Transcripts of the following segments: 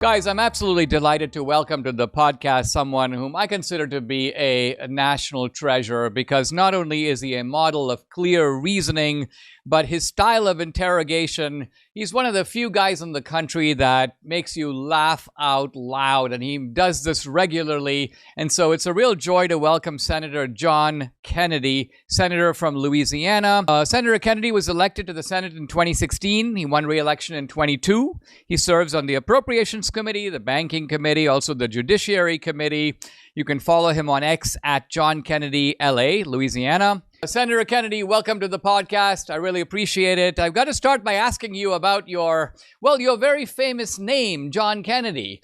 Guys, I'm absolutely delighted to welcome to the podcast someone whom I consider to be a national treasure because not only is he a model of clear reasoning, but his style of interrogation, he's one of the few guys in the country that makes you laugh out loud, and he does this regularly. And so it's a real joy to welcome Senator John Kennedy, senator from Louisiana. Senator Kennedy was elected to the Senate in 2016. He won re-election in 22. He serves on the Appropriations Committee, the Banking Committee, also the Judiciary Committee. You can follow him on X at John Kennedy, LA, Louisiana. Senator Kennedy, welcome to the podcast. I really appreciate it. I've got to start by asking you about your very famous name, John Kennedy.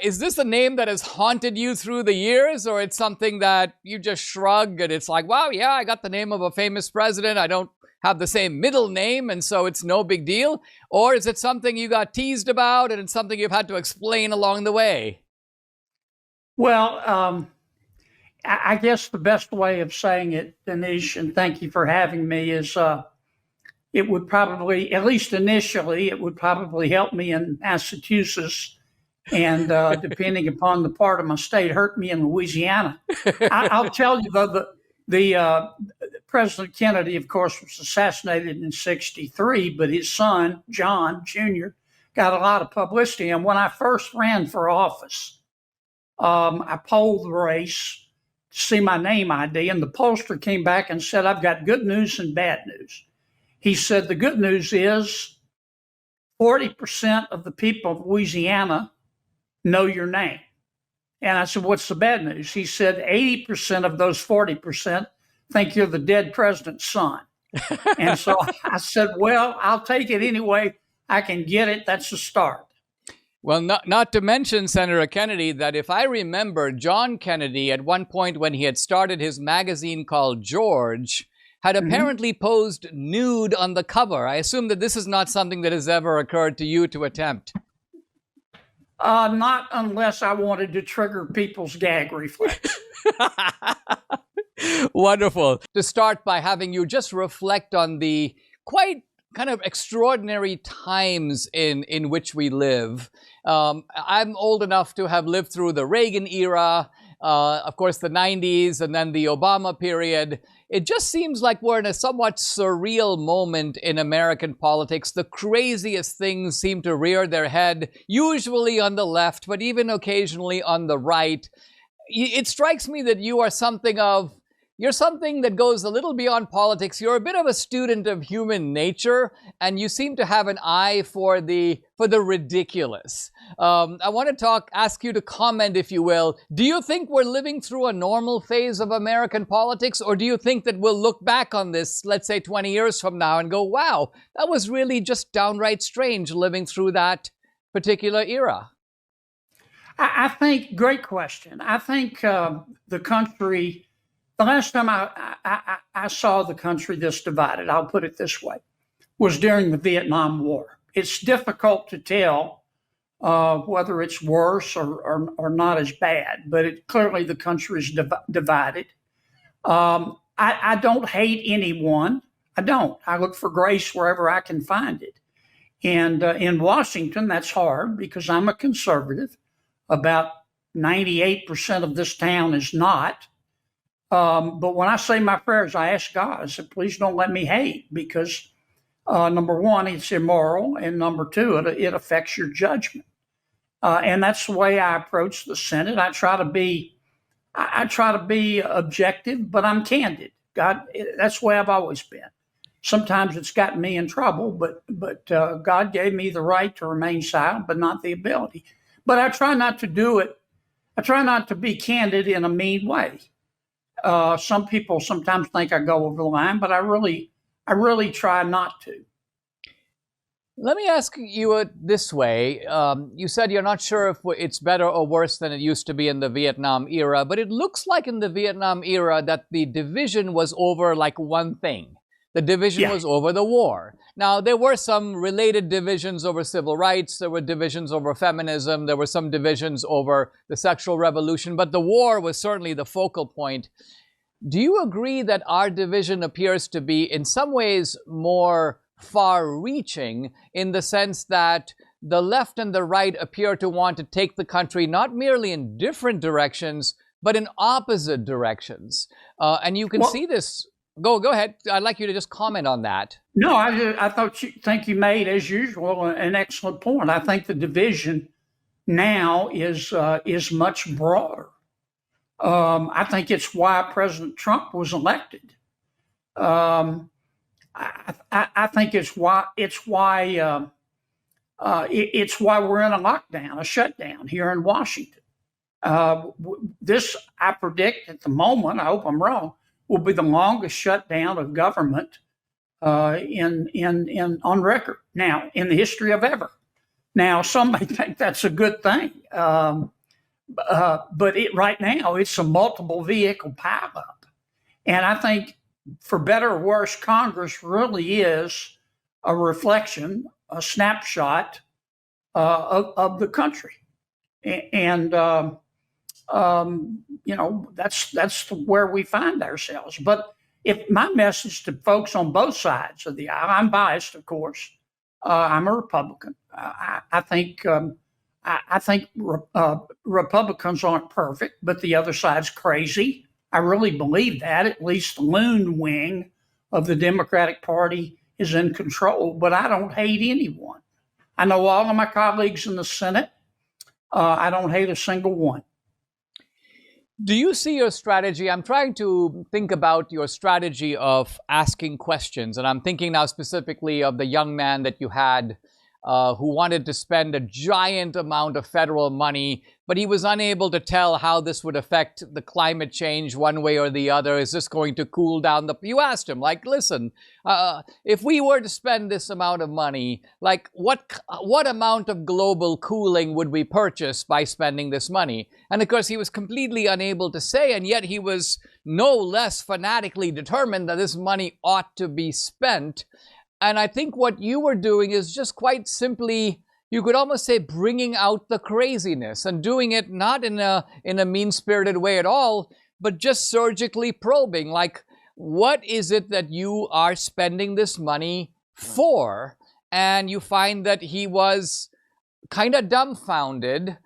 Is this a name that has haunted you through the years, or it's something that you just shrug and it's like, wow, yeah, I got the name of a famous president. I don't have the same middle name, and so it's no big deal? Or is it something you got teased about and it's something you've had to explain along the way? Well, I guess the best way of saying it, Dinesh, and thank you for having me, is it would probably, at least initially, it would probably help me in Massachusetts, and depending upon the part of my state, hurt me in Louisiana. I'll tell you, though, the President Kennedy, of course, was assassinated in '63, but his son, John Jr., got a lot of publicity. And when I first ran for office, I polled the race to see my name ID, and the pollster came back and said, I've got good news and bad news. He said, the good news is 40% of the people of Louisiana know your name. And I said, what's the bad news? He said, 80% of those 40% think you're the dead president's son. And so I said, well, I'll take it anyway I can get it. That's a start. Well, not to mention, Senator Kennedy, that if I remember, John Kennedy, at one point when he had started his magazine called George, had apparently posed nude on the cover. I assume that this is not something that has ever occurred to you to attempt. Not unless I wanted to trigger people's gag reflex. Wonderful. To start by having you just reflect on the quite kind of extraordinary times in which we live. I'm old enough to have lived through the Reagan era, of course, the 90s, and then the Obama period. It just seems like we're in a somewhat surreal moment in American politics. The craziest things seem to rear their head, usually on the left, but even occasionally on the right. It strikes me that you're something that goes a little beyond politics. You're a bit of a student of human nature, and you seem to have an eye for the ridiculous. I want to ask you to comment, if you will. Do you think we're living through a normal phase of American politics, or do you think that we'll look back on this, let's say 20 years from now, and go, wow, that was really just downright strange living through that particular era? I think, great question. I think the country, the last time I saw the country this divided, I'll put it this way, was during the Vietnam War. It's difficult to tell whether it's worse or not as bad, but clearly the country is divided. I don't hate anyone. I don't. I look for grace wherever I can find it. And in Washington, that's hard because I'm a conservative. About 98% of this town is not. But when I say my prayers, I ask God, I said, please don't let me hate, because number one, it's immoral. And number two, it affects your judgment. And that's the way I approach the Senate. I try to be objective, but I'm candid. God, that's the way I've always been. Sometimes it's gotten me in trouble, but God gave me the right to remain silent, but not the ability. But I try not to do it. I try not to be candid in a mean way. Some people sometimes think I go over the line, but I really try not to. Let me ask you it this way. You said you're not sure if it's better or worse than it used to be in the Vietnam era, but it looks like in the Vietnam era that the division was over like one thing. The division was over the war. Now, there were some related divisions over civil rights. There were divisions over feminism. There were some divisions over the sexual revolution. But the war was certainly the focal point. Do you agree that our division appears to be in some ways more far-reaching in the sense that the left and the right appear to want to take the country not merely in different directions, but in opposite directions. And you can see this. Go ahead. I'd like you to just comment on that. No, I think you made, as usual, an excellent point. I think the division now is much broader. I think it's why President Trump was elected. I think it's why we're in a lockdown, a shutdown here in Washington. This, I predict at the moment, I hope I'm wrong, will be the longest shutdown of government on record now in the history of ever. Now, some may think that's a good thing, but right now it's a multiple vehicle pileup, and I think, for better or worse, Congress really is a reflection, a snapshot of the country, and that's where we find ourselves. But if my message to folks on both sides of the aisle, I'm biased, of course. I'm a Republican. I think Republicans aren't perfect, but the other side's crazy. I really believe that. At least the loon wing of the Democratic Party is in control, but I don't hate anyone. I know all of my colleagues in the Senate. I don't hate a single one. Do you see your strategy? I'm trying to think about your strategy of asking questions, and I'm thinking now specifically of the young man that you had who wanted to spend a giant amount of federal money, but he was unable to tell how this would affect the climate change one way or the other. Is this going to cool down the... You asked him, like, listen, if we were to spend this amount of money, like, what amount of global cooling would we purchase by spending this money? And of course, he was completely unable to say, and yet he was no less fanatically determined that this money ought to be spent. And I think what you were doing is just quite simply, you could almost say, bringing out the craziness and doing it not in a mean-spirited way at all, but just surgically probing, like, what is it that you are spending this money for? And you find that he was kind of dumbfounded.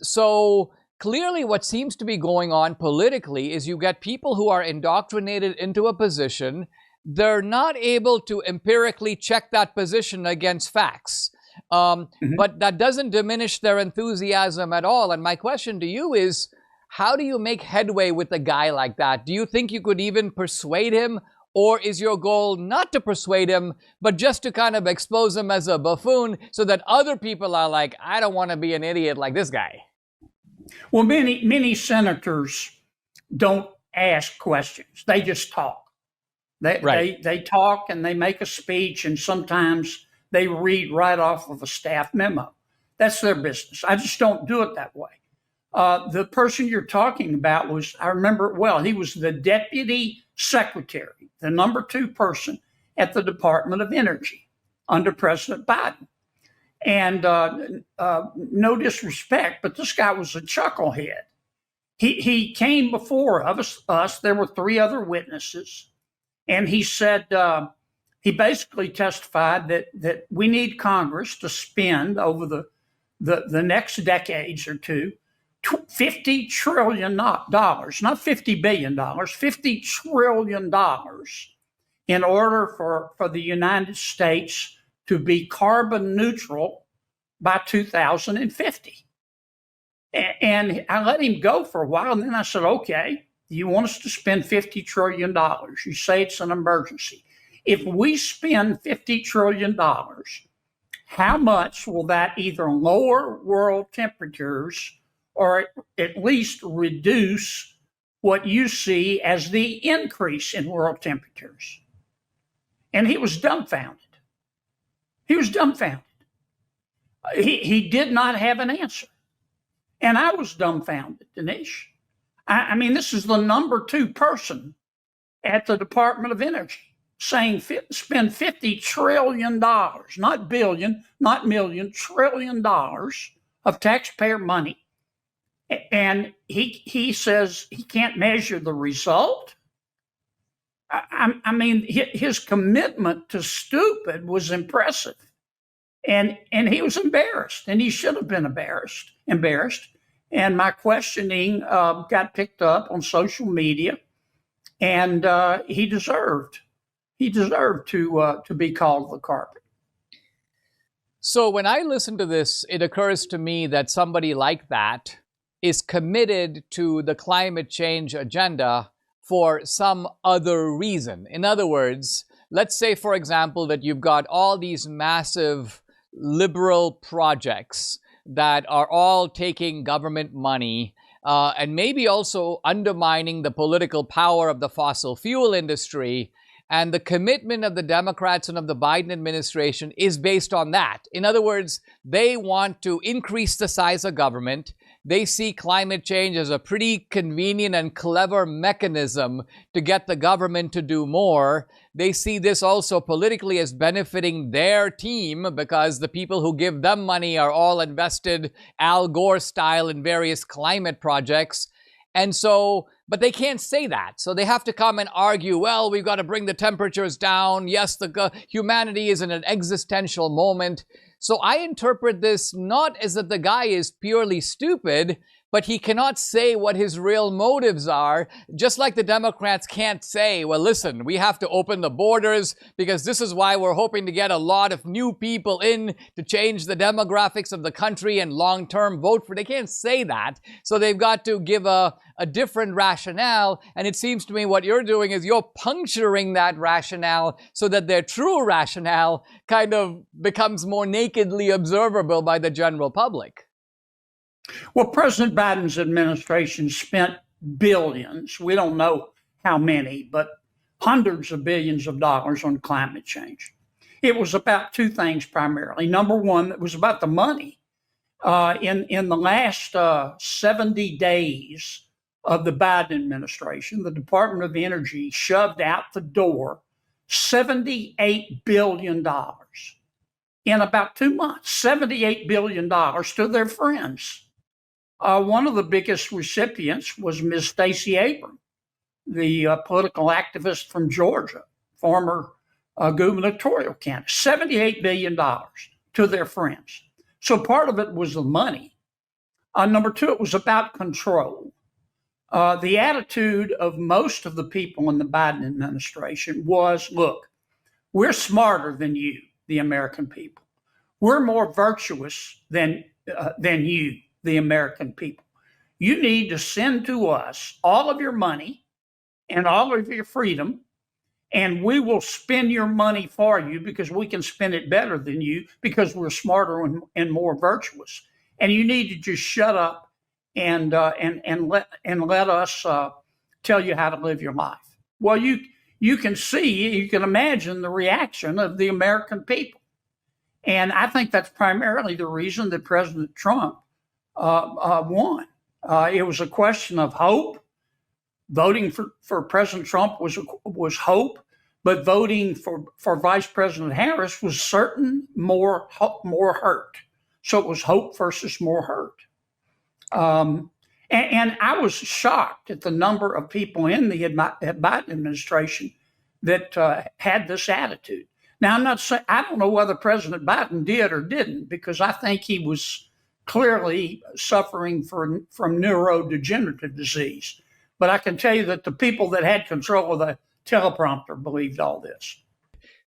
So clearly what seems to be going on politically is you get people who are indoctrinated into a position. They're not able to empirically check that position against facts. But that doesn't diminish their enthusiasm at all. And my question to you is, how do you make headway with a guy like that? Do you think you could even persuade him? Or is your goal not to persuade him, but just to kind of expose him as a buffoon so that other people are like, I don't want to be an idiot like this guy? Well, many senators don't ask questions. They just talk. They talk and they make a speech, and sometimes they read right off of a staff memo. That's their business. I just don't do it that way. The person you're talking about was, I remember it well, he was the deputy secretary, the number 2 person at the Department of Energy under President Biden. And no disrespect, but this guy was a chucklehead. He came before us. There were 3 other witnesses. And he said, he basically testified that we need Congress to spend over the next decades or two, $50 trillion, not $50 billion, $50 trillion in order for the United States to be carbon neutral by 2050. And I let him go for a while, and then I said, okay, you want us to spend $50 trillion. You say it's an emergency. If we spend $50 trillion, how much will that either lower world temperatures or at least reduce what you see as the increase in world temperatures? And he was dumbfounded. He did not have an answer. And I was dumbfounded, Dinesh. I mean, this is the number 2 person at the Department of Energy saying spend $50 trillion, not billion, not million, $1 trillion of taxpayer money. And he says he can't measure the result. I mean, his commitment to stupid was impressive. And he was embarrassed, and he should have been embarrassed. And my questioning got picked up on social media, and he deserved to be called the carpet. So when I listen to this, it occurs to me that somebody like that is committed to the climate change agenda for some other reason. In other words, let's say, for example, that you've got all these massive liberal projects that are all taking government money and maybe also undermining the political power of the fossil fuel industry. And the commitment of the Democrats and of the Biden administration is based on that. In other words, they want to increase the size of government. They see climate change as a pretty convenient and clever mechanism to get the government to do more. They see this also politically as benefiting their team because the people who give them money are all invested Al Gore style in various climate projects. And so, but they can't say that. So they have to come and argue, well, we've got to bring the temperatures down. Yes, humanity is in an existential moment. So I interpret this not as that the guy is purely stupid, but he cannot say what his real motives are, just like the Democrats can't say, well, listen, we have to open the borders because this is why we're hoping to get a lot of new people in to change the demographics of the country and long-term vote for. They can't say that. So they've got to give a different rationale. And it seems to me what you're doing is you're puncturing that rationale so that their true rationale kind of becomes more nakedly observable by the general public. Well, President Biden's administration spent billions, we don't know how many, but hundreds of billions of dollars on climate change. It was about two things primarily. Number one, it was about the money. In the last 70 days of the Biden administration, the Department of Energy shoved out the door $78 billion in about 2 months, $78 billion to their friends. One of the biggest recipients was Ms. Stacey Abrams, the political activist from Georgia, former gubernatorial candidate, $78 billion to their friends. So part of it was the money. Number two, it was about control. The attitude of most of the people in the Biden administration was, look, we're smarter than you, the American people. We're more virtuous than you, the American people. You need to send to us all of your money and all of your freedom, and we will spend your money for you because we can spend it better than you because we're smarter and more virtuous. And you need to just shut up and let us tell you how to live your life. Well, you can imagine the reaction of the American people. And I think that's primarily the reason that President Trump won. It was a question of hope. Voting for President Trump was hope, but voting for Vice President Harris was certain more hurt. So it was hope versus more hurt. And I was shocked at the number of people in the Biden administration that had this attitude. Now, I'm not saying, I don't know whether President Biden did or didn't, because I think he was clearly suffering from neurodegenerative disease. But I can tell you that the people that had control of the teleprompter believed all this.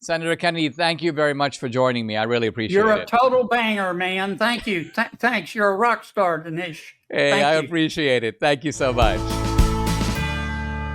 Senator Kennedy, thank you very much for joining me. I really appreciate it. You're a total banger, man. Thank you. Thanks. You're a rock star, Dinesh. Hey, I appreciate it. Thank you so much.